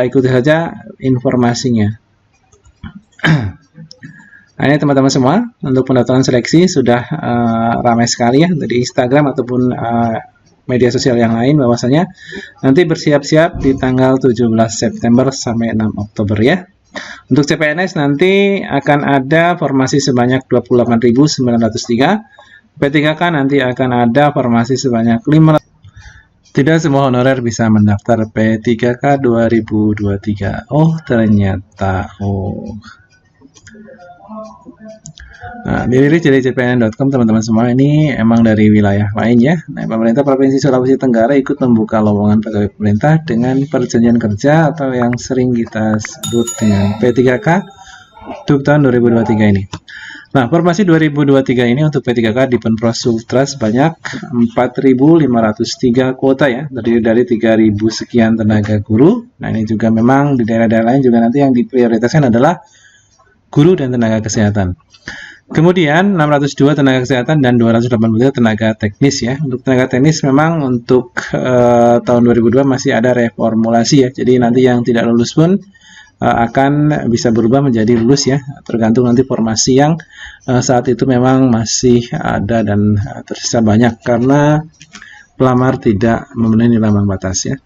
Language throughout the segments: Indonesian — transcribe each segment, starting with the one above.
ikuti saja informasinya. Nah, ini teman-teman semua, untuk pendaftaran seleksi sudah ramai sekali ya dari Instagram ataupun media sosial yang lain, bahwasanya nanti bersiap-siap di tanggal 17 September sampai 6 Oktober ya. Untuk CPNS nanti akan ada formasi sebanyak 28.903, P3K nanti akan ada formasi sebanyak 500. Tidak semua honorer bisa mendaftar P3K 2023. Oh, ternyata. Nah, dirilis dari cpn.com teman-teman semua, ini emang dari wilayah lain ya. Nah, pemerintah Provinsi Sulawesi Tenggara ikut membuka lowongan pegawai pemerintah dengan perjanjian kerja atau yang sering kita sebut dengan P3K untuk tahun 2023 ini. Nah, formasi 2023 ini untuk P3K di Pemprov Sultra sebanyak 4.503 kuota ya, terdiri dari 3.000 sekian tenaga guru. Nah, ini juga memang di daerah-daerah lain juga nanti yang diprioritaskan adalah guru dan tenaga kesehatan. Kemudian 602 tenaga kesehatan dan 283 tenaga teknis ya. Untuk tenaga teknis memang untuk tahun 2002 masih ada reformulasi ya. Jadi nanti yang tidak lulus pun akan bisa berubah menjadi lulus ya. Tergantung nanti formasi yang saat itu memang masih ada dan tersisa banyak karena pelamar tidak memenuhi nilai ambang batas ya.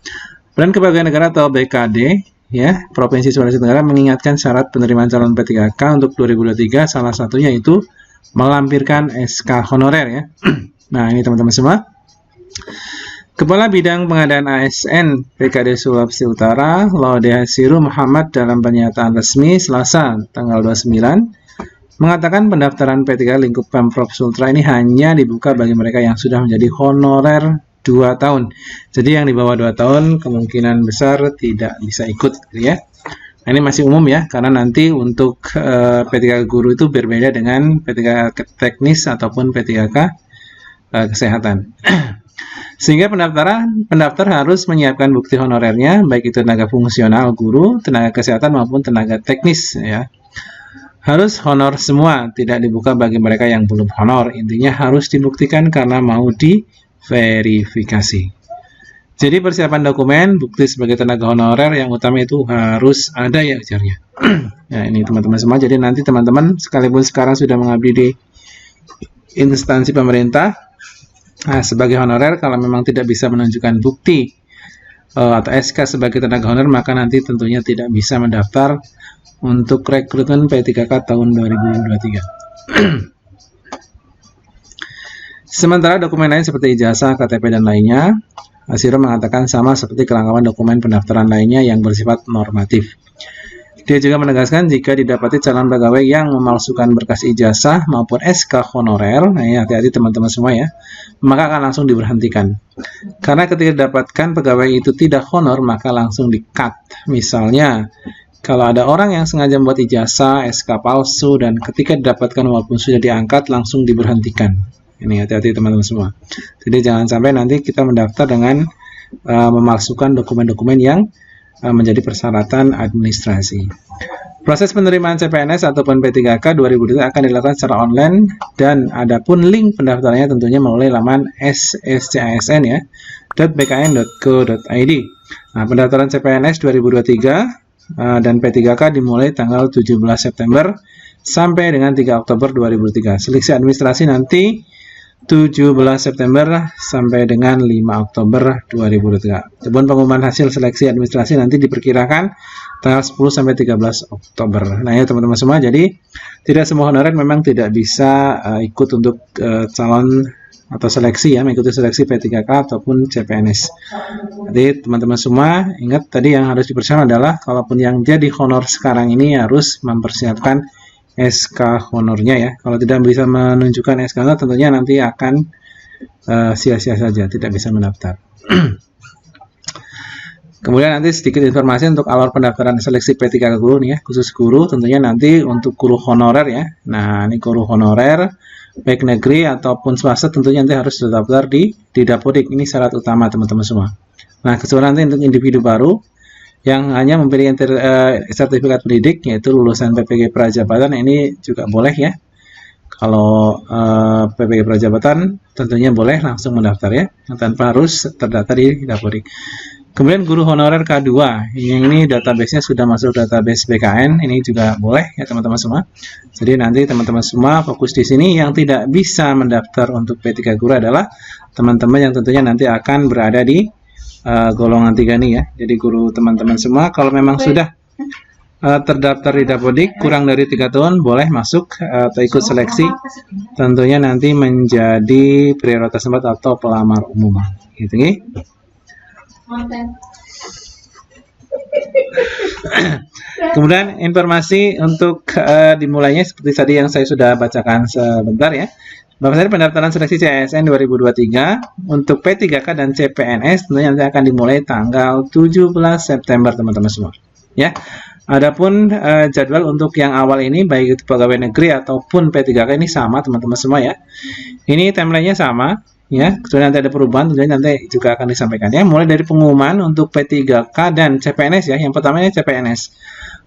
Badan Kepegawaian Negara atau BKD ya, Provinsi Sulawesi Tenggara mengingatkan syarat penerimaan calon P3K untuk 2023 salah satunya itu melampirkan SK honorer ya. Nah, ini teman-teman semua. Kepala Bidang Pengadaan ASN PKD Sulawesi Utara, Laude Hasiru Muhammad dalam pernyataan resmi Selasa tanggal 29 mengatakan pendaftaran P3K lingkup Pemprov Sultra ini hanya dibuka bagi mereka yang sudah menjadi honorer 2 tahun. Jadi yang di bawah 2 tahun kemungkinan besar tidak bisa ikut gitu ya. Nah, ini masih umum ya, karena nanti untuk P3K guru itu berbeda dengan P3K teknis ataupun P3K kesehatan. Sehingga pendaftar harus menyiapkan bukti honorernya, baik itu tenaga fungsional guru, tenaga kesehatan maupun tenaga teknis ya. Harus honor semua, tidak dibuka bagi mereka yang belum honor. Intinya harus dibuktikan karena mau diverifikasi. Jadi persiapan dokumen, bukti sebagai tenaga honorer yang utama itu harus ada ya ujarnya. Ya, ini teman-teman semua. Jadi nanti teman-teman sekalipun sekarang sudah mengabdi di instansi pemerintah, sebagai honorer kalau memang tidak bisa menunjukkan bukti atau SK sebagai tenaga honorer, maka nanti tentunya tidak bisa mendaftar untuk rekrutmen P3K tahun 2023. Sementara dokumen lain seperti ijazah, KTP, dan lainnya, Hasiru mengatakan sama seperti kelengkapan dokumen pendaftaran lainnya yang bersifat normatif. Dia juga menegaskan jika didapati calon pegawai yang memalsukan berkas ijazah maupun SK honorer, nah ya, hati-hati teman-teman semua ya, maka akan langsung diberhentikan. Karena ketika didapatkan pegawai itu tidak honor, maka langsung di-cut. Misalnya, kalau ada orang yang sengaja membuat ijazah, SK palsu, dan ketika didapatkan walaupun sudah diangkat, langsung diberhentikan. Ini hati-hati teman-teman semua. Jadi jangan sampai nanti kita mendaftar dengan memalsukan dokumen-dokumen yang menjadi persyaratan administrasi. Proses penerimaan CPNS ataupun P3K 2023 akan dilakukan secara online dan adapun link pendaftarannya tentunya melalui laman sscsn ya, .bkn.go.id. Nah, pendaftaran CPNS 2023 dan P3K dimulai tanggal 17 September sampai dengan 3 Oktober 2023. Seleksi administrasi nanti 17 September sampai dengan 5 Oktober 2023. Adapun pengumuman hasil seleksi administrasi nanti diperkirakan tanggal 10 sampai 13 Oktober. Nah ya teman-teman semua, jadi tidak semua honorer memang tidak bisa ikut untuk calon atau seleksi ya, mengikuti seleksi P3K ataupun CPNS. Jadi teman-teman semua ingat tadi yang harus dipersiapkan adalah kalaupun yang jadi honor sekarang ini harus mempersiapkan SK honornya ya. Kalau tidak bisa menunjukkan SK honor tentunya nanti akan sia-sia saja, tidak bisa mendaftar. Kemudian nanti sedikit informasi untuk awal pendaftaran seleksi P3K guru nih ya, khusus guru tentunya nanti untuk guru honorer ya. Nah, ini guru honorer baik negeri ataupun swasta tentunya nanti harus terdaftar di Dapodik. Ini syarat utama teman-teman semua. Nah, kecuali nanti untuk individu baru yang hanya memiliki sertifikat pendidik yaitu lulusan PPG Prajabatan, ini juga boleh ya. Kalau PPG Prajabatan tentunya boleh langsung mendaftar ya, tanpa harus terdaftar di Dapodik. Kemudian guru honorer K2, yang ini database-nya sudah masuk database BKN, ini juga boleh ya teman-teman semua. Jadi nanti teman-teman semua fokus di sini. Yang tidak bisa mendaftar untuk P3 guru adalah teman-teman yang tentunya nanti akan berada di golongan 3 nih ya. Jadi guru teman-teman semua kalau memang sudah terdaftar di Dapodik kurang dari 3 tahun boleh masuk atau ikut seleksi, tentunya nanti menjadi prioritas 4 atau pelamar umum gitu nih. Kemudian informasi untuk dimulainya seperti tadi yang saya sudah bacakan sebentar ya. Bahwasanya pendaftaran seleksi CASN 2023 untuk P3K dan CPNS tentunya nanti akan dimulai tanggal 17 September teman-teman semua. Ya. Adapun jadwal untuk yang awal ini baik itu pegawai negeri ataupun P3K ini sama teman-teman semua ya. Ini timelinenya sama ya, kecuali nanti ada perubahan tentunya nanti juga akan disampaikan ya. Mulai dari pengumuman untuk P3K dan CPNS ya. Yang pertama ini CPNS.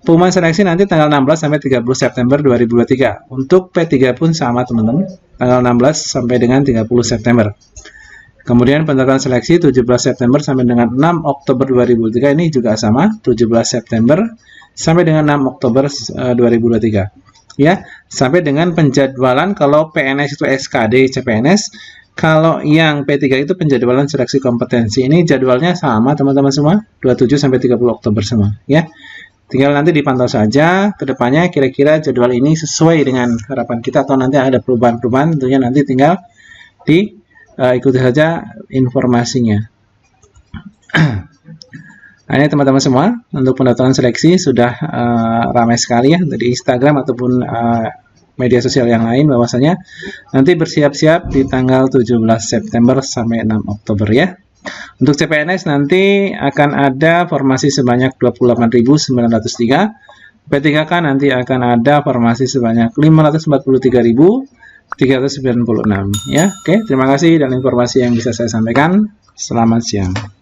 Pengumuman seleksi nanti tanggal 16 sampai 30 September 2023. Untuk P3 pun sama teman-teman, tanggal 16 sampai dengan 30 September. Kemudian pendaftaran seleksi 17 September sampai dengan 6 Oktober 2023 ini juga sama, 17 September sampai dengan 6 Oktober 2023. Ya, sampai dengan penjadwalan kalau PNS itu SKD CPNS. Kalau yang P3 itu penjadwalan seleksi kompetensi, ini jadwalnya sama teman-teman semua, 27 sampai 30 Oktober semua ya. Tinggal nanti dipantau saja ke depannya kira-kira jadwal ini sesuai dengan harapan kita atau nanti ada perubahan-perubahan, tentunya nanti tinggal ikuti saja informasinya. Nah, ini teman-teman semua untuk pendaftaran seleksi sudah ramai sekali ya dari Instagram ataupun media sosial yang lain, bahwasanya nanti bersiap-siap di tanggal 17 September sampai 6 Oktober ya. Untuk CPNS nanti akan ada formasi sebanyak 28.903. P3K nanti akan ada formasi sebanyak 543.396 ya. Oke, terima kasih dan informasi yang bisa saya sampaikan. Selamat siang.